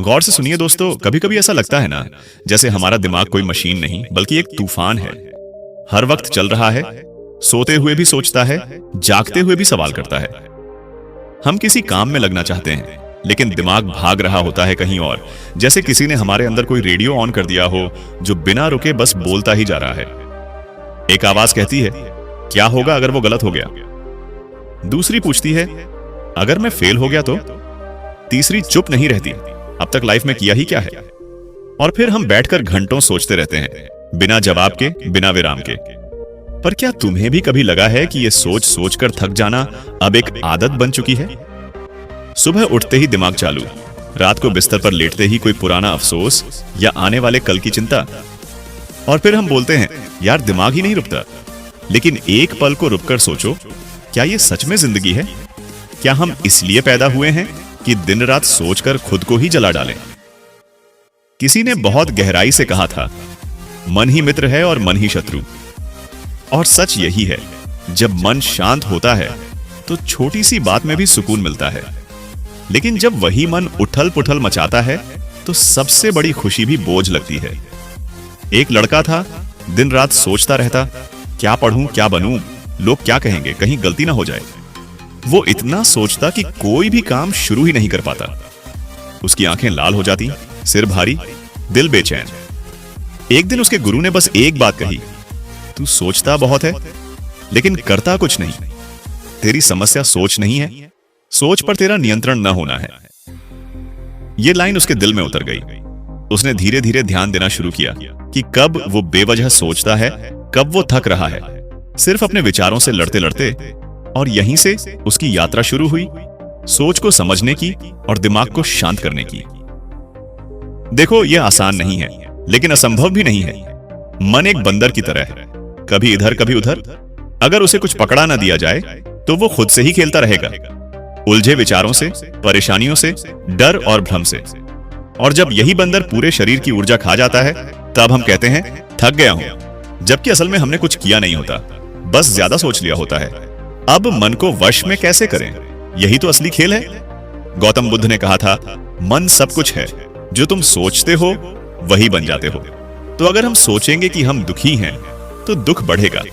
गौर से सुनिए दोस्तों, कभी कभी ऐसा लगता है ना, जैसे हमारा दिमाग कोई मशीन नहीं बल्कि एक तूफान है। हर वक्त चल रहा है, सोते हुए भी सोचता है, जागते हुए भी सवाल करता है। हम किसी काम में लगना चाहते हैं लेकिन दिमाग भाग रहा होता है कहीं और, जैसे किसी ने हमारे अंदर कोई रेडियो ऑन कर दिया हो जो बिना रुके बस बोलता ही जा रहा है। एक आवाज कहती है, क्या होगा अगर वो गलत हो गया? दूसरी पूछती है, अगर मैं फेल हो गया तो? तीसरी चुप नहीं रहती, अब तक लाइफ में किया ही क्या है? और फिर हम बैठकर घंटों सोचते रहते हैं, बिना जवाब के, बिना विराम के। पर क्या तुम्हें भी कभी लगा है कि यह सोच सोचकर थक जाना अब एक आदत बन चुकी है? सुबह उठते ही दिमाग चालू, रात को बिस्तर पर लेटते ही कोई पुराना अफसोस या आने वाले कल की चिंता। और फिर हम बोलते हैं, यार दिमाग ही नहीं रुकता। लेकिन एक पल को रुककर सोचो, क्या यह सच में जिंदगी है? क्या हम इसलिए पैदा हुए हैं कि दिन रात सोचकर खुद को ही जला डालें? किसी ने बहुत गहराई से कहा था, मन ही मित्र है और मन ही शत्रु। और सच यही है, जब मन शांत होता है तो छोटी सी बात में भी सुकून मिलता है, लेकिन जब वही मन उथल पुथल मचाता है तो सबसे बड़ी खुशी भी बोझ लगती है। एक लड़का था, दिन रात सोचता रहता, क्या पढ़ूं, क्या बनूं, लोग क्या कहेंगे, कहीं गलती ना हो जाए। वो इतना सोचता कि कोई भी काम शुरू ही नहीं कर पाता। उसकी आंखें लाल हो जाती, सिर भारी, दिल बेचैन। एक दिन उसके गुरु ने बस एक बात कही, तू सोचता बहुत है लेकिन करता कुछ नहीं। तेरी समस्या सोच नहीं है, सोच पर तेरा नियंत्रण न होना है। यह लाइन उसके दिल में उतर गई। उसने धीरे धीरे ध्यान देना शुरू किया कि कब वो बेवजह सोचता है, कब वो थक रहा है, सिर्फ अपने विचारों से लड़ते लड़ते। और यहीं से उसकी यात्रा शुरू हुई, सोच को समझने की और दिमाग को शांत करने की। देखो, यह आसान नहीं है लेकिन असंभव भी नहीं है। मन एक बंदर की तरह है, कभी इधर कभी उधर। अगर उसे कुछ पकड़ा ना दिया जाए तो वो खुद से ही खेलता रहेगा, उलझे विचारों से, परेशानियों से, डर और भ्रम से। और जब यही बंदर पूरे शरीर की ऊर्जा खा जाता है, तब हम कहते हैं थक गया हूं, जबकि असल में हमने कुछ किया नहीं होता, बस ज्यादा सोच लिया होता है। अब मन को वश में कैसे करें, यही तो असली खेल है। गौतम बुद्ध ने कहा था, मन सब कुछ है, जो तुम सोचते हो वही बन जाते हो। तो अगर हम सोचेंगे कि हम दुखी हैं तो दुख बढ़ेगा,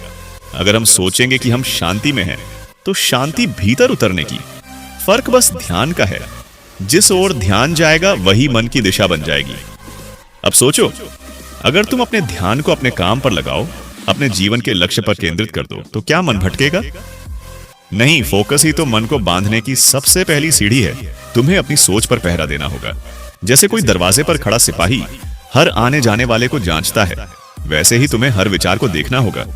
अगर हम सोचेंगे कि हम शांति में हैं तो शांति भीतर उतरने की। फर्क बस ध्यान का है, जिस ओर ध्यान जाएगा वही मन की दिशा बन जाएगी। अब सोचो, अगर तुम अपने ध्यान को अपने काम पर लगाओ, अपने जीवन के लक्ष्य पर केंद्रित कर दो, तो क्या मन भटकेगा? नहीं, फोकस ही तो मन को बांधने की सबसे पहली सीढ़ी है। तुम्हें अपनी सोच पर पहरा देना होगा। जैसे कोई दरवाजे पर खड़ा सिपाही हर आने जाने वाले को जांचता है, वैसे ही तुम्हें हर विचार को देखना होगा।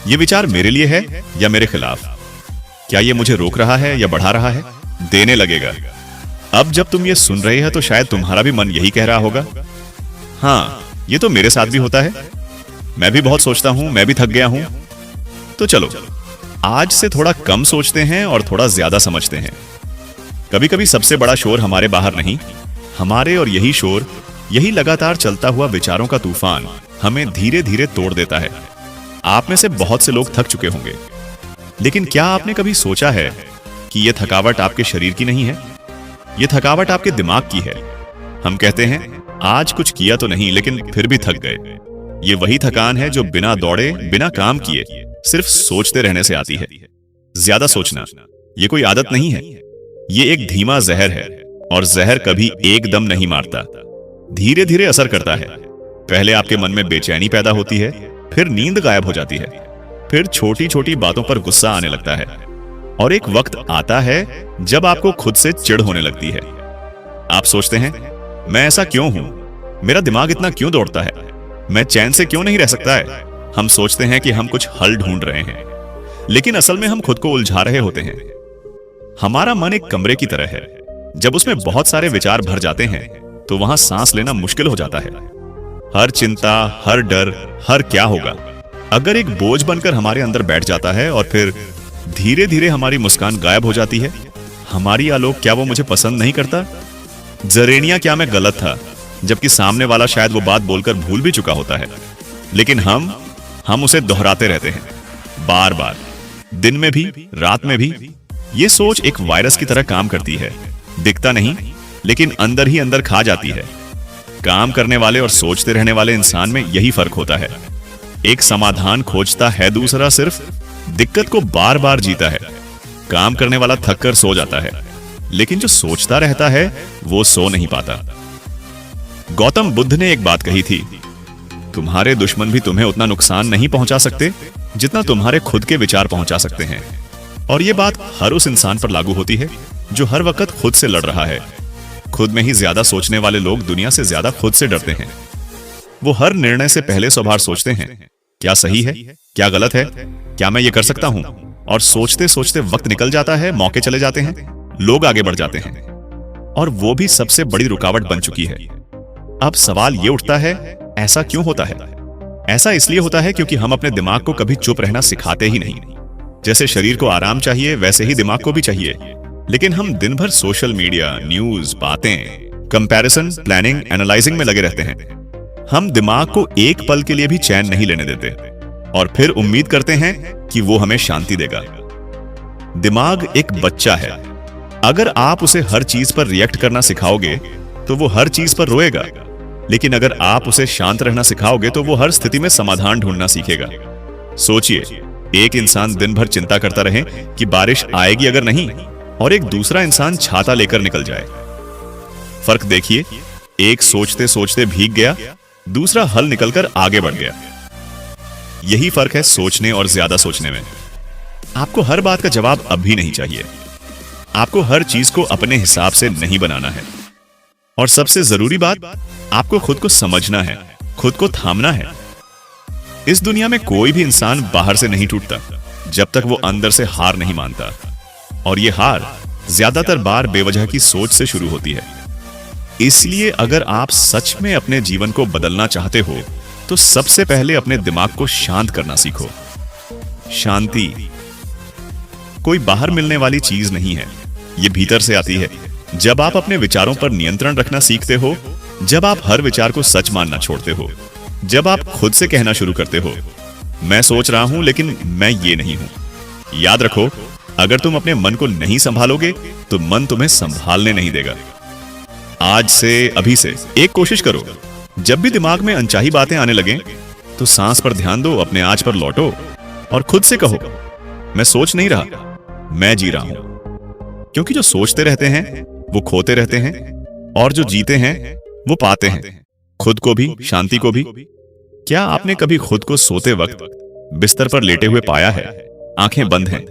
यह विचार मेरे लिए है या मेरे खिलाफ? क्या यह मुझे रोक रहा है या बढ़ा रहा है? देने लगेगा। अब जब तुम ये सुन रहे हो तो शायद तुम्हारा भी मन यही कह रहा होगा, हाँ, ये तो मेरे साथ भी होता है, मैं भी बहुत सोचता हूं, मैं भी थक गया हूं। तो चलो आज से थोड़ा कम सोचते हैं और थोड़ा ज्यादा समझते हैं। कभी कभी सबसे बड़ा शोर हमारे बाहर नहीं, हमारे, और यही शोर, यही लगातार चलता हुआ विचारों का तूफान हमें धीरे धीरे तोड़ देता है। आप में से बहुत से लोग थक चुके होंगे, लेकिन क्या आपने कभी सोचा है कि यह थकावट आपके शरीर की नहीं है, यह थकावट आपके दिमाग की है? हम कहते हैं आज कुछ किया तो नहीं लेकिन फिर भी थक गए। ये वही थकान है जो बिना दौड़े, बिना काम किए, सिर्फ सोचते रहने से आती है। ज्यादा सोचना ये कोई आदत नहीं है, ये एक धीमा जहर है, और जहर कभी एकदम नहीं मारता, धीरे धीरे असर करता है। पहले आपके मन में बेचैनी पैदा होती है, फिर नींद गायब हो जाती है, फिर छोटी छोटी बातों पर गुस्सा आने लगता है, और एक वक्त आता है जब आपको खुद से चिढ़ होने लगती है। आप सोचते हैं, मैं ऐसा क्यों हूं, मेरा दिमाग इतना क्यों दौड़ता है, मैं चैन से क्यों नहीं रह सकता है? हम सोचते हैं कि हम कुछ हल ढूंढ रहे हैं, लेकिन असल में हम खुद को उलझा रहे होते हैं। हमारा मन एक कमरे की तरह है, जब उसमें बहुत सारे विचार भर जाते हैं तो वहां सांस लेना मुश्किल हो जाता है। हर चिंता, हर डर, हर क्या होगा, अगर एक बोझ बनकर हमारे अंदर बैठ जाता है और फिर धीरे धीरे हमारी मुस्कान गायब हो जाती है। हमारी आलोक, क्या वो मुझे पसंद नहीं करता? जरेनिया, क्या मैं गलत था? जबकि सामने वाला शायद वो बात बोलकर भूल भी चुका होता है, लेकिन हम उसे दोहराते रहते हैं बार बार, दिन में भी, रात में भी। ये सोच एक वायरस की तरह काम करती है, दिखता नहीं लेकिन अंदर ही अंदर खा जाती है। काम करने वाले और सोचते रहने वाले इंसान में यही फर्क होता है। एक समाधान खोजता है, दूसरा सिर्फ दिक्कत को बार बार जीता है। काम करने वाला थक कर सो जाता है, लेकिन जो सोचता रहता है वो सो नहीं पाता। गौतम बुद्ध ने एक बात कही थी, तुम्हारे दुश्मन भी तुम्हें उतना नुकसान नहीं पहुंचा सकते जितना तुम्हारे खुद के विचार पहुंचा सकते हैं। और यह बात हर उस इंसान पर लागू होती है जो हर वक्त खुद से लड़ रहा है। खुद में ही ज्यादा सोचने वाले लोग दुनिया से ज्यादा खुद से डरते हैं। वो हर निर्णय से पहले 100 बार सोचते हैं, क्या सही है, क्या गलत है, क्या मैं ये कर सकता हूं। और सोचते सोचते वक्त निकल जाता है, मौके चले जाते हैं, लोग आगे बढ़ जाते हैं, और वो भी सबसे बड़ी रुकावट बन चुकी है। अब सवाल ये उठता है, ऐसा क्यों होता है? ऐसा इसलिए होता है क्योंकि हम अपने दिमाग को कभी चुप रहना सिखाते ही नहीं। जैसे शरीर को आराम चाहिए, वैसे ही दिमाग को भी चाहिए। लेकिन हम दिन भर सोशल मीडिया, न्यूज, बातें, कंपैरिजन, प्लानिंग, एनालाइजिंग में लगे रहते हैं। हम दिमाग को एक पल के लिए भी चैन नहीं लेने देते और फिर उम्मीद करते हैं कि वो हमें शांति देगा। दिमाग एक बच्चा है। अगर आप उसे हर चीज पर रिएक्ट करना सिखाओगे तो वो हर चीज पर रोएगा, लेकिन अगर आप उसे शांत रहना सिखाओगे तो वो हर स्थिति में समाधान ढूंढना सीखेगा। सोचिए, एक इंसान दिन भर चिंता करता रहे कि बारिश आएगी अगर नहीं, और एक दूसरा इंसान छाता लेकर निकल जाए। फर्क देखिए, एक सोचते सोचते भीग गया, दूसरा हल निकलकर आगे बढ़ गया। यही फर्क है सोचने और ज्यादा सोचने में। आपको हर बात का जवाब अभी नहीं चाहिए। आपको हर चीज को अपने हिसाब से नहीं बनाना है। और सबसे जरूरी बात, आपको खुद को समझना है, खुद को थामना है। इस दुनिया में कोई भी इंसान बाहर से नहीं टूटता जब तक वो अंदर से हार नहीं मानता। और ये हार ज्यादातर बार बेवजह की सोच से शुरू होती है। इसलिए अगर आप सच में अपने जीवन को बदलना चाहते हो तो सबसे पहले अपने दिमाग को शांत करना सीखो। शांति कोई बाहर मिलने वाली चीज नहीं है, ये भीतर से आती है। जब आप अपने विचारों पर नियंत्रण रखना सीखते हो, जब आप हर विचार को सच मानना छोड़ते हो, जब आप खुद से कहना शुरू करते हो, मैं सोच रहा हूं लेकिन मैं ये नहीं हूं। याद रखो, अगर तुम अपने मन को नहीं संभालोगे तो मन तुम्हें संभालने नहीं देगा। आज से, अभी से एक कोशिश करो, जब भी दिमाग में अनचाही बातें आने लगें तो सांस पर ध्यान दो, अपने आज पर लौटो और खुद से कहो, मैं सोच नहीं रहा, मैं जी रहा हूं। क्योंकि जो सोचते रहते हैं वो खोते रहते हैं, और जो जीते हैं वो पाते हैं, खुद को भी, शांति को भी। क्या आपने कभी खुद को सोते वक्त बिस्तर पर लेटे हुए पाया है? आंखें बंद हैं,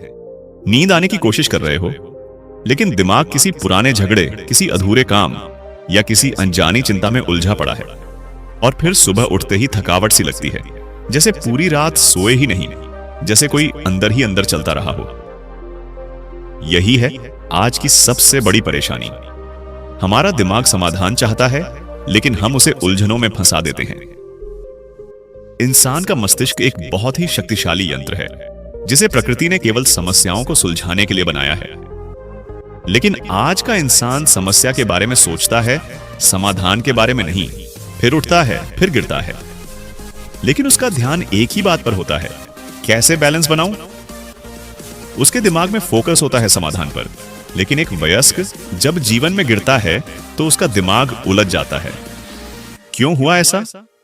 नींद आने की कोशिश कर रहे हो, लेकिन दिमाग किसी पुराने झगड़े, किसी अधूरे काम या किसी अनजानी चिंता में उलझा पड़ा है। और फिर सुबह उठते ही थकावट सी लगती है, जैसे पूरी रात सोए ही नहीं, जैसे कोई अंदर ही अंदर चलता रहा हो। यही है आज की सबसे बड़ी परेशानी। हमारा दिमाग समाधान चाहता है, लेकिन हम उसे उलझनों में फंसा देते हैं। इंसान का मस्तिष्क एक बहुत ही शक्तिशाली यंत्र है, जिसे प्रकृति ने केवल समस्याओं को सुलझाने के लिए बनाया है। लेकिन आज का इंसान समस्या के बारे में सोचता है, समाधान के बारे में नहीं। फिर उठता है, फिर गिरता है, लेकिन उसका ध्यान एक ही बात पर होता है, कैसे बैलेंस बनाऊं। उसके दिमाग में फोकस होता है समाधान पर, लेकिन एक वयस्क जब जीवन में गिरता है तो उसका दिमाग उलझ जाता है। क्यों हुआ ऐसा?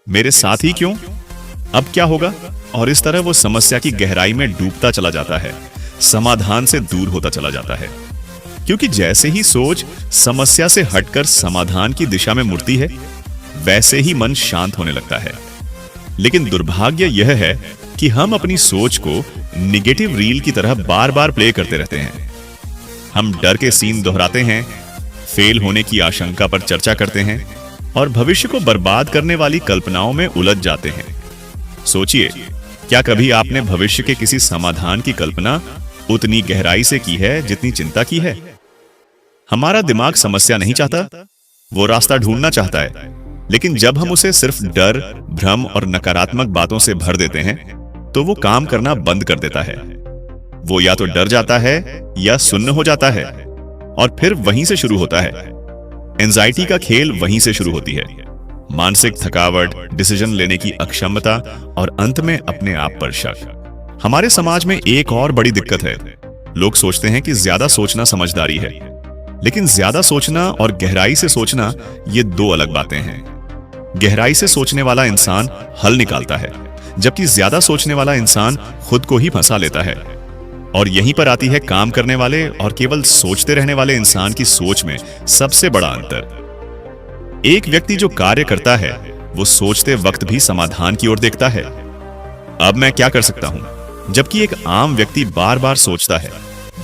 मेरे साथ ही क्यों? अब क्या होगा? और इस तरह वो समस्या की गहराई में डूबता चला जाता है, समाधान से दूर होता चला जाता है। क्योंकि जैसे ही सोच समस्या से हटकर समाधान की दिशा में मुड़ती है, वैसे ही मन शांत होने लगता है। लेकिन दुर्भाग्य यह है कि हम अपनी सोच को निगेटिव रील की तरह बार बार प्ले करते रहते हैं। हम डर के सीन दोहराते हैं, फेल होने की आशंका पर चर्चा करते हैं और भविष्य को बर्बाद करने वाली कल्पनाओं में उलझ जाते हैं। सोचिए, क्या कभी आपने भविष्य के किसी समाधान की कल्पना उतनी गहराई से की है जितनी चिंता की है? हमारा दिमाग समस्या नहीं चाहता, वो रास्ता ढूंढना चाहता है। लेकिन जब हम उसे सिर्फ डर, भ्रम और नकारात्मक बातों से भर देते हैं तो वो काम करना बंद कर देता है। वो या तो डर जाता है या सुन्न हो जाता है, और फिर वहीं से शुरू होता है। एंजाइटी का खेल वहीं से शुरू होती है। मानसिक थकावट, डिसीजन लेने की अक्षमता और अंत में अपने आप पर शक। हमारे समाज में एक और बड़ी दिक्कत है, लोग सोचते हैं कि ज्यादा सोचना समझदारी है, लेकिन ज्यादा सोचना और गहराई से सोचना ये दो अलग बातें हैं। गहराई से सोचने वाला इंसान हल निकालता है, जबकि ज्यादा सोचने वाला इंसान खुद को ही फंसा लेता है। और यहीं पर आती है काम करने वाले और केवल सोचते रहने वाले इंसान की सोच में सबसे बड़ा अंतर। एक व्यक्ति जो कार्य करता है वो सोचते वक्त भी समाधान की ओर देखता है, अब मैं क्या कर सकता हूं, जबकि एक आम व्यक्ति बार बार सोचता है,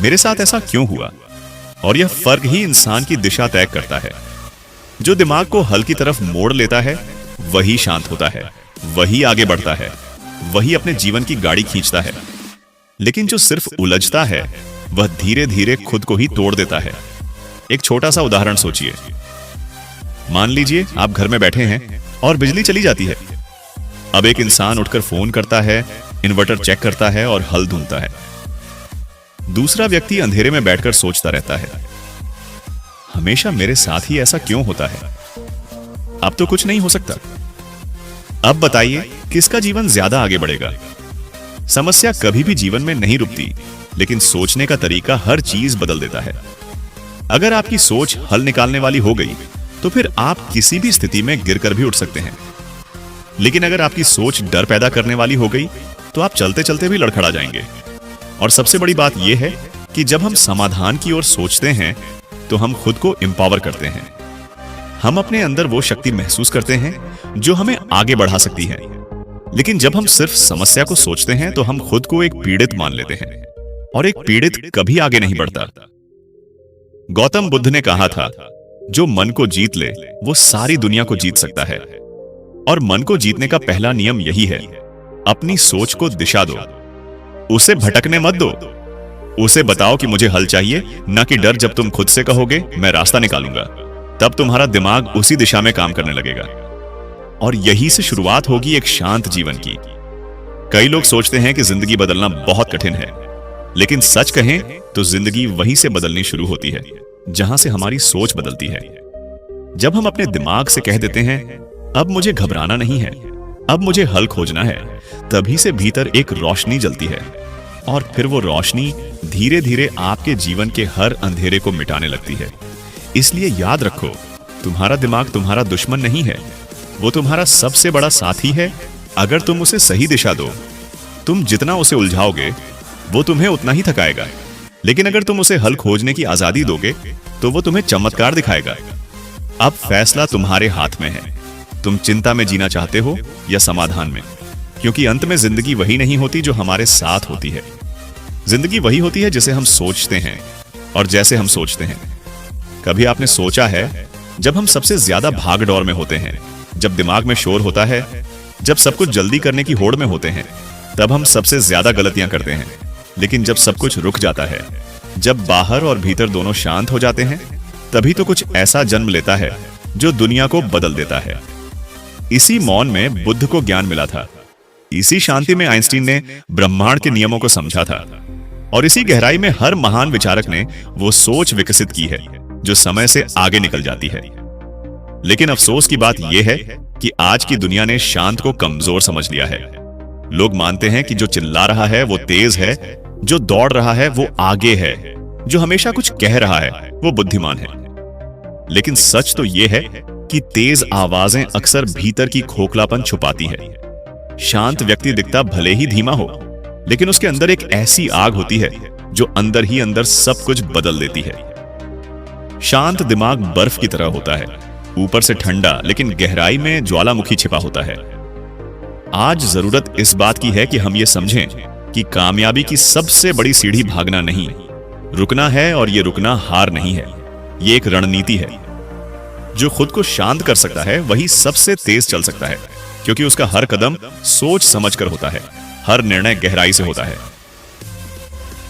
मेरे साथ ऐसा क्यों हुआ। और यह फर्क ही इंसान की दिशा तय करता है। जो दिमाग को हल की तरफ मोड़ लेता है वही शांत होता है, वही आगे बढ़ता है, वही अपने जीवन की गाड़ी खींचता है। लेकिन जो सिर्फ उलझता है वह धीरे धीरे खुद को ही तोड़ देता है। एक छोटा सा उदाहरण सोचिए। मान लीजिए आप घर में बैठे हैं और बिजली चली जाती है। अब एक इंसान उठकर फोन करता है, इन्वर्टर चेक करता है और हल ढूंढता है। दूसरा व्यक्ति अंधेरे में बैठकर सोचता रहता है, हमेशा मेरे साथ ही ऐसा क्यों होता है, अब तो कुछ नहीं हो सकता। अब बताइए किसका जीवन ज्यादा आगे बढ़ेगा। समस्या कभी भी जीवन में नहीं रुकती, लेकिन सोचने का तरीका हर चीज बदल देता है। अगर आपकी सोच हल निकालने वाली हो गई तो फिर आप किसी भी स्थिति में गिरकर भी उठ सकते हैं। लेकिन अगर आपकी सोच डर पैदा करने वाली हो गई तो आप चलते चलते भी लड़खड़ा जाएंगे। और सबसे बड़ी बात यह है कि जब हम समाधान की ओर सोचते हैं तो हम खुद को एम्पावर करते हैं। हम अपने अंदर वो शक्ति महसूस करते हैं जो हमें आगे बढ़ा सकती है। लेकिन जब हम सिर्फ समस्या को सोचते हैं तो हम खुद को एक पीड़ित मान लेते हैं, और एक पीड़ित कभी आगे नहीं बढ़ता। गौतम बुद्ध ने कहा था, जो मन को जीत ले वो सारी दुनिया को जीत सकता है। और मन को जीतने का पहला नियम यही है, अपनी सोच को दिशा दो, उसे भटकने मत दो। उसे बताओ कि मुझे हल चाहिए, न कि डर। जब तुम खुद से कहोगे मैं रास्ता निकालूंगा, तब तुम्हारा दिमाग उसी दिशा में काम करने लगेगा। और यही से शुरुआत होगी एक शांत जीवन की। कई लोग सोचते हैं कि जिंदगी बदलना बहुत कठिन है, लेकिन सच कहें तो जिंदगी वहीं से बदलनी शुरू होती है जहां से हमारी सोच बदलती है। जब हम अपने दिमाग से कह देते हैं अब मुझे घबराना नहीं है, अब मुझे हल खोजना है, तभी से भीतर एक रोशनी जलती है। और फिर वो रोशनी धीरे धीरे आपके जीवन के हर अंधेरे को मिटाने लगती है। इसलिए याद रखो, तुम्हारा दिमाग तुम्हारा दुश्मन नहीं है, वो तुम्हारा सबसे बड़ा साथी है। अगर तुम उसे सही दिशा दो, तुम जितना उसे उलझाओगे वो तुम्हें उतना ही थकाएगा। लेकिन अगर तुम उसे हल खोजने की आजादी दोगे तो वो तुम्हें चमत्कार दिखाएगा। अब फैसला तुम्हारे हाथ में है, तुम चिंता में जीना चाहते हो या समाधान में। क्योंकि अंत में जिंदगी वही नहीं होती जो हमारे साथ होती है। जिंदगी वही होती है जिसे हम सोचते हैं और जैसे हम सोचते हैं। कभी आपने सोचा है, जब हम सबसे ज्यादा भाग दौड़ में होते हैं, जब दिमाग में शोर होता है, जब सब कुछ जल्दी करने की होड़ में होते हैं, तब हम सबसे ज्यादा गलतियां करते हैं। लेकिन जब सब कुछ रुक जाता है, जब बाहर और भीतर दोनों शांत हो जाते हैं, तभी तो कुछ ऐसा जन्म लेता है जो दुनिया को बदल देता है। इसी मौन में बुद्ध को ज्ञान मिला था। इसी शांति में आइंस्टीन ने ब्रह्मांड के नियमों को समझा था। और इसी गहराई में हर महान विचारक ने वो सोच विकसित की है जो समय से आगे निकल जाती है। लेकिन अफसोस की बात यह है कि आज की दुनिया ने शांत को कमजोर समझ लिया है। लोग मानते हैं कि जो चिल्ला रहा है वो तेज है, जो दौड़ रहा है वो आगे है, जो हमेशा कुछ कह रहा है वो बुद्धिमान है। लेकिन सच तो यह है कि तेज आवाजें अक्सर भीतर की खोखलापन छुपाती है। शांत व्यक्ति दिखता भले ही धीमा हो, लेकिन उसके अंदर एक ऐसी आग होती है जो अंदर ही अंदर सब कुछ बदल देती है। शांत दिमाग बर्फ की तरह होता है, ऊपर से ठंडा लेकिन गहराई में ज्वालामुखी छिपा होता है। आज जरूरत इस बात की है कि हम ये समझें कि कामयाबी की सबसे बड़ी सीढ़ी भागना नहीं, रुकना है। और ये रुकना हार नहीं है, ये एक रणनीति है। जो खुद को शांत कर सकता है वही सबसे तेज चल सकता है, क्योंकि उसका हर कदम सोच समझकर होता है, हर निर्णय गहराई से होता है।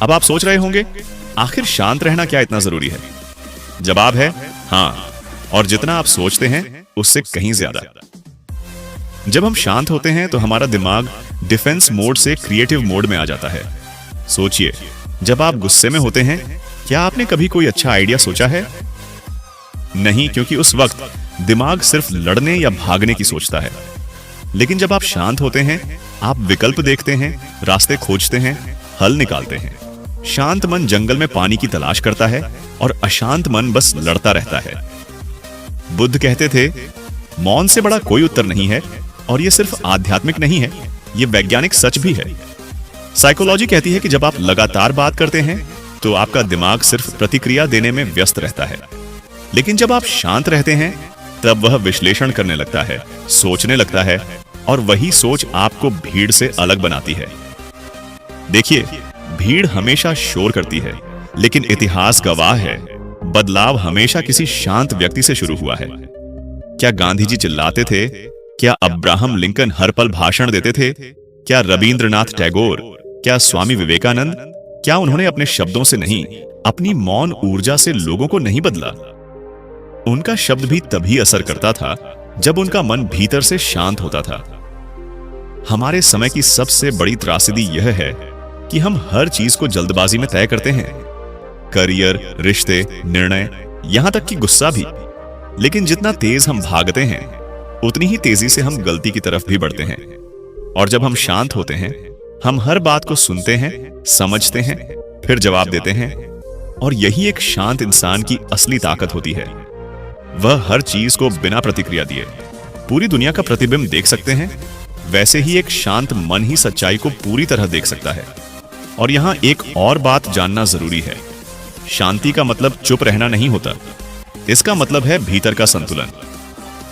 अब आप सोच रहे होंगे, आखिर शांत रहना क्या इतना जरूरी है? जवाब है हां, और जितना आप सोचते हैं उससे कहीं ज्यादा। जब हम शांत होते हैं तो हमारा दिमाग डिफेंस मोड से क्रिएटिव मोड में आ जाता है। सोचिए, जब आप गुस्से में होते हैं, क्या आपने कभी कोई अच्छा आइडिया सोचा है? नहीं, क्योंकि उस वक्त दिमाग सिर्फ लड़ने या भागने की सोचता है। लेकिन जब आप शांत होते हैं, आप विकल्प देखते हैं, रास्ते खोजते हैं, हल निकालते हैं। शांत मन जंगल में पानी की तलाश करता है और अशांत मन बस लड़ता रहता है। बुद्ध कहते थे, मौन से बड़ा कोई उत्तर नहीं है, और यह सिर्फ आध्यात्मिक नहीं है, यह वैज्ञानिक सच भी है। साइकोलॉजी कहती है कि जब आप लगातार बात करते हैं तो आपका दिमाग सिर्फ प्रतिक्रिया देने में व्यस्त रहता है, लेकिन जब आप शांत रहते हैं तब वह विश्लेषण करने लगता है, सोचने लगता है, और वही सोच आपको भीड़ से अलग बनाती है। देखिए, भीड़ हमेशा शोर करती है, लेकिन इतिहास गवाह है, बदलाव हमेशा किसी शांत व्यक्ति से शुरू हुआ है। क्या गांधी जी चिल्लाते थे? क्या अब्राहम लिंकन हर पल भाषण देते थे? क्या रविंद्रनाथ टैगोर? क्या स्वामी विवेकानंद? क्या उन्होंने अपने शब्दों से नहीं, अपनी मौन ऊर्जा से लोगों को नहीं बदला? उनका शब्द भी तभी असर करता था जब उनका मन भीतर से शांत होता था। हमारे समय की सबसे बड़ी त्रासदी यह है कि हम हर चीज को जल्दबाजी में तय करते हैं, करियर, रिश्ते, निर्णय, यहां तक कि गुस्सा भी। लेकिन जितना तेज हम भागते हैं उतनी ही तेजी से हम गलती की तरफ भी बढ़ते हैं। और जब हम शांत होते हैं, हम हर बात को सुनते हैं, समझते हैं, फिर जवाब देते हैं। और यही एक शांत इंसान की असली ताकत होती है। वह हर चीज को बिना प्रतिक्रिया दिए पूरी दुनिया का प्रतिबिंब देख सकते हैं। वैसे ही एक शांत मन ही सच्चाई को पूरी तरह देख सकता है। और यहां एक और बात जानना जरूरी है, शांति का मतलब चुप रहना नहीं होता, इसका मतलब है भीतर का संतुलन।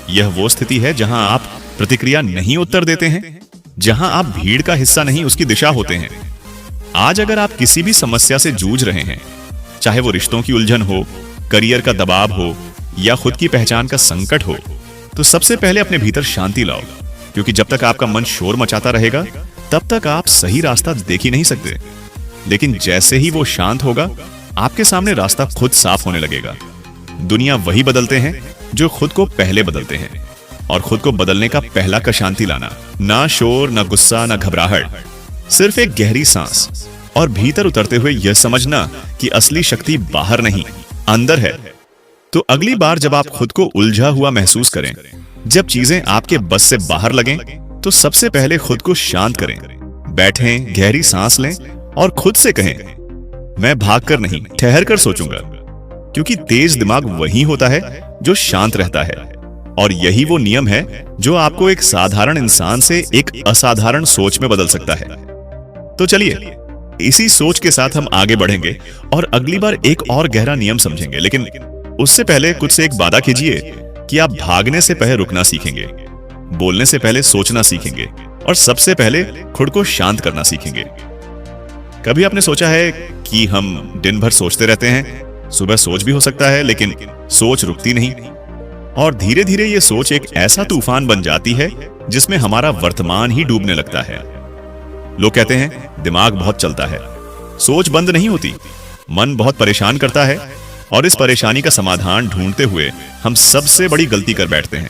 यह वो स्थिति है जहां आप प्रतिक्रिया नहीं उत्तर देते हैं, जहां आप भीड़ का हिस्सा नहीं उसकी दिशा होते हैं। आज अगर आप किसी भी समस्या से जूझ रहे हैं, चाहे वो रिश्तों की उलझन हो, करियर का दबाव हो, या खुद की पहचान का संकट हो, तो सबसे पहले अपने भीतर शांति लाओ, क्योंकि जब तक आपका मन शोर मचाता रहेगा तब तक आप सही रास्ता देख ही नहीं सकते। लेकिन जैसे ही वो शांत होगा, आपके सामने रास्ता खुद साफ होने लगेगा। दुनिया वही बदलते हैं जो खुद को पहले बदलते हैं, और खुद को बदलने का पहला का शांति लाना। ना शोर, ना गुस्सा, ना घबराहट, सिर्फ एक गहरी सांस, और भीतर उतरते हुए यह समझना कि असली शक्ति बाहर नहीं, अंदर है। तो अगली बार जब आप खुद को उलझा हुआ महसूस करें, जब चीजें आपके बस से बाहर लगें, तो सबसे पहले खुद को शांत करें, बैठें, गहरी सांस लें और खुद से कहें, मैं भागकर नहीं, ठहर कर सोचूंगा। क्योंकि तेज दिमाग वही होता है जो शांत रहता है, और यही वो नियम है जो आपको एक साधारण इंसान से एक असाधारण सोच में बदल सकता है। तो चलिए, इसी सोच के साथ हम आगे बढ़ेंगे और अगली बार एक और गहरा नियम समझेंगे। लेकिन उससे पहले खुद से एक वादा कीजिए कि आप भागने से पहले रुकना सीखेंगे, बोलने से पहले सोचना सीखेंगे, और सबसे पहले खुद को शांत करना सीखेंगे। कभी आपने सोचा है कि हम दिन भर सोचते रहते हैं? सुबह सोच भी हो सकता है, लेकिन सोच रुकती नहीं, और धीरे धीरे ये सोच एक ऐसा तूफान बन जाती है जिसमें हमारा वर्तमान ही डूबने लगता है। लोग कहते हैं दिमाग बहुत चलता है, सोच बंद नहीं होती, मन बहुत परेशान करता है, और इस परेशानी का समाधान ढूंढते हुए हम सबसे बड़ी गलती कर बैठते हैं।